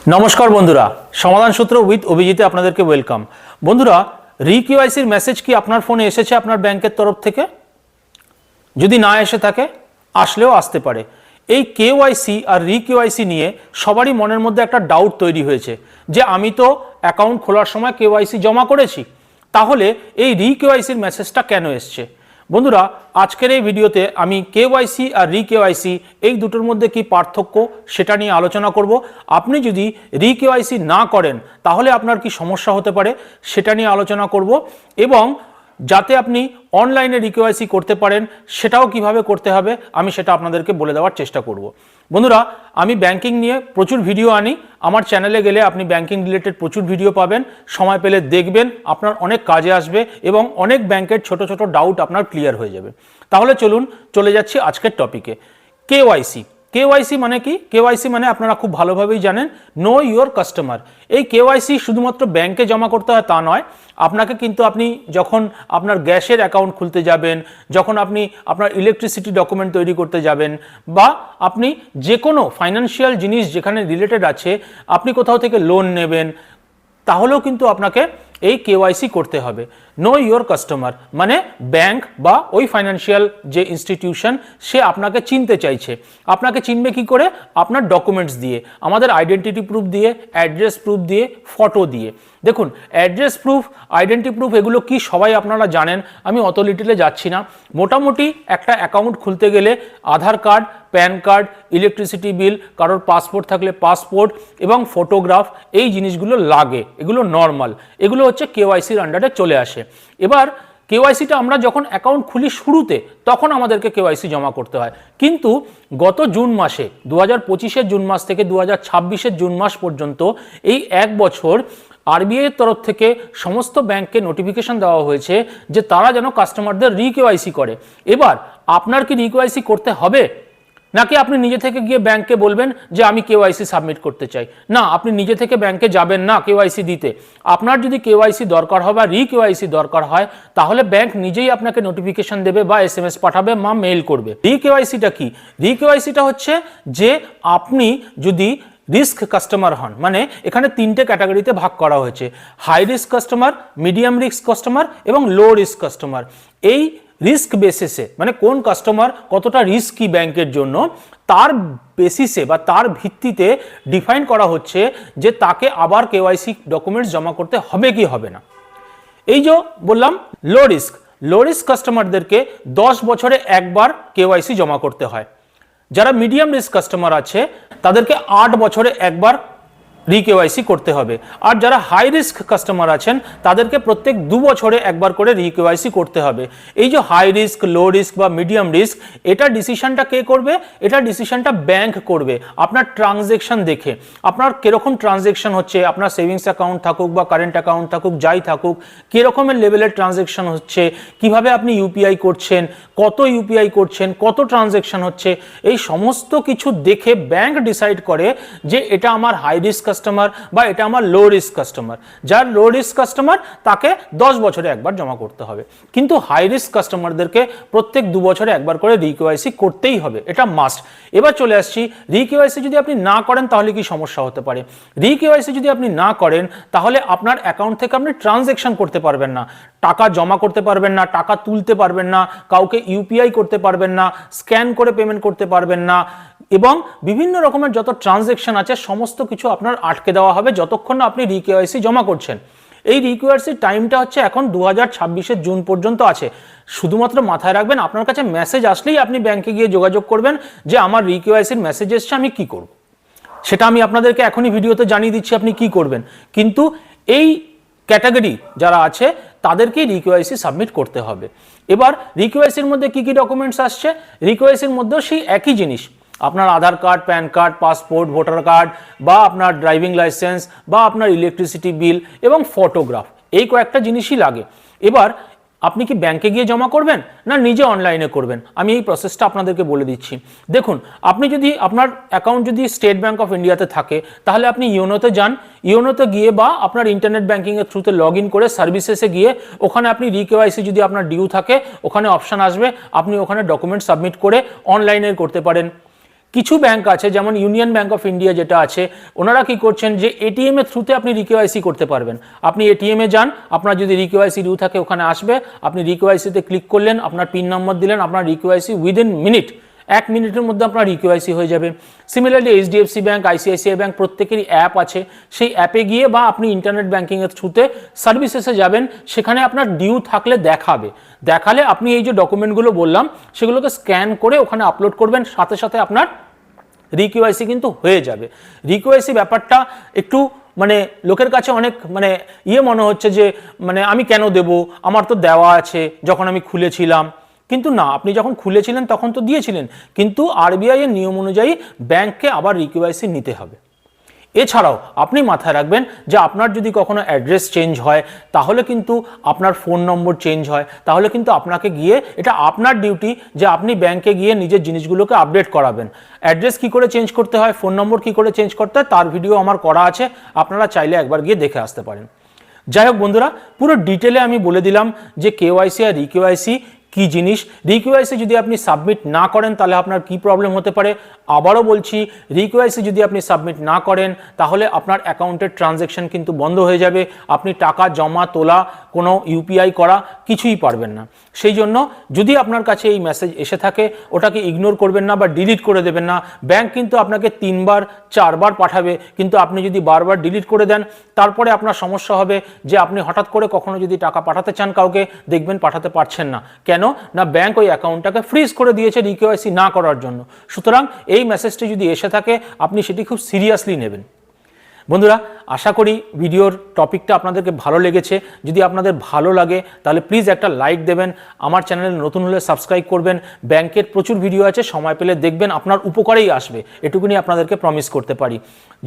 नमस्कार बंधुरा समाधान सूत्र उइथ अभिजीते आपनादेरके वेलकाम। बंधुरा रि-केवाईसिर मेसेज कि आपनार फोने एसेछे आपनार बैंकेर तरफ थेके? यदि ना एसे थाके आसलेও आसते पारे। এই কেওয়াইসি আর রি-কেওয়াইসি নিয়ে সবারই মনের মধ্যে একটা ডাউট তৈরি হয়েছে যে আমি তো অ্যাকাউন্ট খোলার সময় কেওয়াইসি জমা করেছি, তাহলে এই রি-কেওয়াইসির মেসেজটা কেন এসছে? বন্ধুরা আজকের এই ভিডিওতে আমি কেওয়াইসি আর রি-কেওয়াইসি এই দুটোর মধ্যে কি পার্থক্য সেটা নিয়ে আলোচনা করব। আপনি যদি রি-কেওয়াইসি না করেন তাহলে আপনার কি সমস্যা হতে পারে সেটা নিয়ে আলোচনা করব, এবং যাতে আপনি অনলাইনে রি-কেওয়াইসি করতে পারেন সেটাও কিভাবে করতে হবে আমি সেটা আপনাদেরকে বলে দেওয়ার চেষ্টা করব। বন্ধুরা আমি ব্যাংকিং নিয়ে প্রচুর ভিডিও আনি, আমার চ্যানেলে গেলে আপনি ব্যাংকিং রিলেটেড প্রচুর ভিডিও পাবেন, সময় পেলে দেখবেন, আপনার অনেক কাজে আসবে এবং অনেক ব্যাংকের ছোট ছোট ডাউট আপনার ক্লিয়ার হয়ে যাবে। তাহলে চলুন চলে যাচ্ছি আজকের টপিকে। কেওয়াইসি কেওয়াইসি মানে কি? কেওয়াইসি মানে আপনারা খুব ভালোভাবেই জানেন, নো ইউর কাস্টমার। এই কেওয়াইসি শুধুমাত্র ব্যাংকে জমা করতে হয় তা নয়, আপনাকে কিন্তু আপনি যখন আপনার গ্যাসের অ্যাকাউন্ট খুলতে যাবেন, যখন আপনি আপনার ইলেকট্রিসিটি ডকুমেন্ট তৈরি করতে যাবেন, বা আপনি যে কোনো ফাইন্যান্সিয়াল জিনিস যেখানে রিলেটেড আছে, আপনি কোথাও থেকে লোন নেবেন, তাহলেও কিন্তু আপনাকে এই কেওয়াইসি করতে হবে। নো ইউর কাস্টমার মানে ব্যাংক বা ওই ফাইন্যান্সিয়াল যে ইনস্টিটিউশন সে আপনাকে চিনতে চাইছে। আপনাকে চিনবে কি করে? আপনার ডকুমেন্টস দিয়ে, আমাদের আইডেন্টিটি প্রুফ দিয়ে, অ্যাড্রেস প্রুফ দিয়ে, ফটো দিয়ে। দেখুন অ্যাড্রেস প্রুফ, আইডেন্টি প্রুফ এগুলো কি সবাই আপনারা জানেন, আমি অত ডিটেলে যাচ্ছি না। মোটামুটি একটা অ্যাকাউন্ট খুলতে গেলে Aadhaar card, PAN card, electricity bill, কারোর পাসপোর্ট থাকলে পাসপোর্ট এবং ফটোগ্রাফ, এই জিনিসগুলো লাগে, এগুলো নর্মাল, এগুলো হচ্ছে কেওয়াইসির আন্ডারে চলে আসে। এবার কেওয়াইসিটা আমরা যখন অ্যাকাউন্ট খুলি শুরুতে তখন আমাদেরকে কেওয়াইসি জমা করতে হয়, কিন্তু গত জুন মাসে 2025-এর জুন মাস থেকে 2026-এর জুন মাস পর্যন্ত এই এক বছর আরবিআই এর তরফ থেকে সমস্ত ব্যাংককে নোটিফিকেশন দেওয়া হয়েছে যে তারা যেন কাস্টমারদের রি-কেওয়াইসি করে। এবার আপনার কি রি-কেওয়াইসি করতে হবে, নাকি আপনি নিজে থেকে গিয়ে ব্যাংকে বলবেন যে আমি কেওয়াইসি সাবমিট করতে চাই? না, আপনি নিজে থেকে ব্যাংকে যাবেন না কেওয়াইসি দিতে। আপনার যদি কেওয়াইসি দরকার হয় বা রি-কেওয়াইসি দরকার হয় তাহলে ব্যাংক নিজেই আপনাকে নোটিফিকেশন দেবে বা এসএমএস পাঠাবে বা মেইল করবে। রি-কেওয়াইসিটা কি? রি-কেওয়াইসিটা হচ্ছে যে আপনি যদি রিস্ক কাস্টমার হন, মানে এখানে তিনটে ক্যাটাগরিতে ভাগ করা হয়েছে, high risk customer, medium risk customer এবং লো রিস্ক কাস্টমার। এই রিস্ক বেসিসে মানে কোন কাস্টমার কতটা রিস্কি ব্যাংকের জন্য তার বেসিসে বা তার ভিত্তিতে ডিফাইন করা হচ্ছে যে তাকে আবার কেওয়াইসি ডকুমেন্টস জমা করতে হবে কি হবে না। এই যে বললাম লো রিস্ক কাস্টমারদেরকে 10 বছরে একবার কেওয়াইসি জমা করতে হয়। যারা মিডিয়াম রিস্ক কাস্টমার আছে তাদেরকে 8 বছরে একবার রি-কেওয়াইসি করতে হবে, আর যারা হাই রিস্ক কাস্টমার আছেন তাদেরকে প্রত্যেক 2 বছরে একবার করে রি-কেওয়াইসি করতে হবে। এই যে হাই রিস্ক, লো রিস্ক বা মিডিয়াম রিস্ক, এটা ডিসিশনটা কে করবে? এটা ডিসিশনটা ব্যাংক করবে আপনার ট্রানজেকশন দেখে। আপনার কিরকম ট্রানজেকশন হচ্ছে, আপনার সেভিংস অ্যাকাউন্ট থাকুক বা কারেন্ট অ্যাকাউন্ট থাকুক, যাই থাকুক, কিরকমের লেভেলের ট্রানজেকশন হচ্ছে, কিভাবে আপনি ইউপিআই করছেন, কত ইউপিআই করছেন, কত ট্রানজেকশন হচ্ছে, এই সমস্ত কিছু দেখে ব্যাংক ডিসাইড করে যে এটা আমার হাই রিস্ক কাস্টমার বা এটা আমার লো রিস্ক কাস্টমার। যার লো রিস্ক কাস্টমার তাকে 10 বছরে একবার জমা করতে হবে, কিন্তু হাই রিস্ক কাস্টমারদেরকে প্রত্যেক 2 বছরে একবার করে রি-কেওয়াইসি করতেই হবে, এটা মাস্ট। এবার চলে আসছি রি-কেওয়াইসি যদি আপনি না করেন তাহলে কি সমস্যা হতে পারে। রি-কেওয়াইসি যদি আপনি না করেন তাহলে আপনার অ্যাকাউন্ট থেকে আপনি ট্রানজেকশন করতে পারবেন না, টাকা জমা করতে পারবেন না, টাকা তুলতে পারবেন না, কাউকে ইউপিআই করতে পারবেন না, স্ক্যান করে পেমেন্ট করতে পারবেন না, এবং বিভিন্ন রকমের যত ট্রানজেকশন আছে সমস্ত কিছু আপনার আটকে দেওয়া হবে যতক্ষণ না আপনি রি-কেওয়াইসি জমা করছেন। এই রি-কেওয়াইসির টাইমটা হচ্ছে এখন 2026-এর জুন পর্যন্ত আছে। শুধুমাত্র মাথায় রাখবেন আপনার কাছে মেসেজ আসলেই আপনি ব্যাংকে গিয়ে যোগাযোগ করবেন যে আমার রি-কেওয়াইসির মেসেজ এসছে, আমি কি করব সেটা আমি আপনাদেরকে এখনই ভিডিওতে জানিয়ে দিচ্ছি আপনি কি করবেন। কিন্তু এই ক্যাটাগরি যারা আছে তাদেরকেই রি-কেওয়াইসি সাবমিট করতে হবে। এবার রি-কেওয়াইসির মধ্যে কি কি ডকুমেন্টস আসছে? রি-কেওয়াইসির মধ্যেও সেই একই জিনিস, আপনার Aadhaar card, PAN card, passport, voter card বা আপনার ড্রাইভিং লাইসেন্স বা আপনার ইলেকট্রিসিটি বিল এবং ফটোগ্রাফ, এই কয়েকটা জিনিসই লাগে। এবার আপনি কি ব্যাংকে গিয়ে জমা করবেন না নিজে অনলাইনে করবেন, আমি এই প্রসেসটা আপনাদেরকে বলে দিচ্ছি। দেখুন আপনি যদি আপনার অ্যাকাউন্ট যদি স্টেট ব্যাংক অফ ইন্ডিয়াতে থাকে তাহলে আপনি ইওনোতে যান, ইওনোতে গিয়ে বা আপনার ইন্টারনেট ব্যাংকিংয়ের থ্রুতে লগ ইন করে সার্ভিসেসে গিয়ে ওখানে আপনি রি-কেওয়াইসি যদি আপনার ডিউ থাকে ওখানে অপশান আসবে, আপনি ওখানে ডকুমেন্ট সাবমিট করে অনলাইনে করতে পারেন। কিছু ব্যাংক আছে যেমন ইউনিয়ন ব্যাংক অফ ইন্ডিয়া যেটা আছে, ওনারা কি করছেন যে এটিএম এর থ্রুতে আপনি রিকেওয়াইসি করতে পারবেন। আপনি এটিএম এ যান, আপনার যদি রিকেওয়াইসি ডিউ থাকে ওখানে আসবে, আপনি রিকেওয়াইসিতে ক্লিক করলেন, আপনার পিন নম্বর দিলেন, আপনার রিকেওয়াইসি উইদিন মিনিট, 1 মিনিটের মধ্যে আপনার রিকেওয়াইসি হয়ে যাবে। Similarly HDFC bank, ICICI bank প্রত্যেকেরই অ্যাপ আছে, সেই অ্যাপে গিয়ে বা আপনি ইন্টারনেট ব্যাংকিংয়ের থ্রুতে সার্ভিসেসে যাবেন, সেখানে আপনার ডিউ থাকলে দেখালে আপনি এই যে ডকুমেন্টগুলো বললাম সেগুলোকে স্ক্যান করে ওখানে আপলোড করবেন, সাথে সাথে আপনার রিকেওয়াইসি কিন্তু হয়ে যাবে। রিকেওয়াইসি ব্যাপারটা একটু মানে লোকের কাছে অনেক মানে মনে হচ্ছে যে মানে আমি কেন দেব, আমার তো দেওয়া আছে যখন আমি খুলেছিলাম। কিন্তু না, আপনি যখন খুলেছিলেন তখন তো দিয়েছিলেন, কিন্তু আরবিআই এর নিয়ম অনুযায়ী ব্যাংককে আবার রিকেওয়াইসি নিতে হবে। এছাড়াও আপনি মাথায় রাখবেন যে আপনার যদি কখনো অ্যাড্রেস চেঞ্জ হয়, তাহলে কিন্তু আপনার ফোন নম্বর চেঞ্জ হয়, তাহলে কিন্তু আপনাকে গিয়ে, এটা আপনার ডিউটি যে আপনি ব্যাংকে গিয়ে নিজের জিনিসগুলোকে আপডেট করাবেন। অ্যাড্রেস কি করে চেঞ্জ করতে হয়, ফোন নম্বর কি করে চেঞ্জ করতে হয়, তার ভিডিও আমার করা আছে, আপনারা চাইলে একবার গিয়ে দেখে আসতে পারেন। যাই হোক বন্ধুরা, পুরো ডিটেলে আমি বলে দিলাম যে কেওয়াইসি আর রিকেওয়াইসি কি জিনিস। রিকেওয়াইসি যদি আপনি সাবমিট না করেন তাহলে আপনার কি প্রবলেম হতে পারে। আবারও বলছি, রিকেওয়াইসি যদি আপনি সাবমিট না করেন তাহলে আপনার অ্যাকাউন্টের ট্রানজ্যাকশন কিন্তু বন্ধ হয়ে যাবে, আপনি টাকা জমা তোলা, কোনো ইউপিআই করা কিছুই পারবেন না। সেই জন্য যদি আপনার কাছে এই মেসেজ এসে থাকে, ওটাকে ইগনোর করবেন না বা ডিলিট করে দেবেন না। ব্যাংক কিন্তু আপনাকে 3 বার 4 বার পাঠাবে, কিন্তু আপনি যদি বারবার ডিলিট করে দেন তারপরে আপনার সমস্যা হবে যে আপনি হঠাৎ করে কখনো যদি টাকা পাঠাতে চান কাউকে, দেখবেন পাঠাতে পারছেন না। কেন না, ব্যাংক ওই অ্যাকাউন্টটাকে ফ্রিজ করে দিয়েছে রিকেওয়াইসি না করার জন্য। সুতরাং এই মেসেজটি যদি এসে থাকে আপনি সেটি খুব সিরিয়াসলি নেবেন। বন্ধুরা, আশা করি ভিডিওর টপিকটা আপনাদেরকে ভালো লেগেছে। যদি আপনাদের ভালো লাগে তাহলে প্লিজ একটা লাইক দেবেন, আমার চ্যানেলে নতুন হলে সাবস্ক্রাইব করবেন। ব্যাংকের প্রচুর ভিডিও আছে, সময় পেলে দেখবেন, আপনার উপকারেই আসবে, এটুকুনি আপনাদেরকে প্রমিস করতে পারি।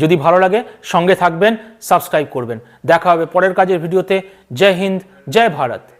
যদি ভালো লাগে সঙ্গে থাকবেন, সাবস্ক্রাইব করবেন। দেখা হবে পরের কাজের ভিডিওতে। জয় হিন্দ, জয় ভারত।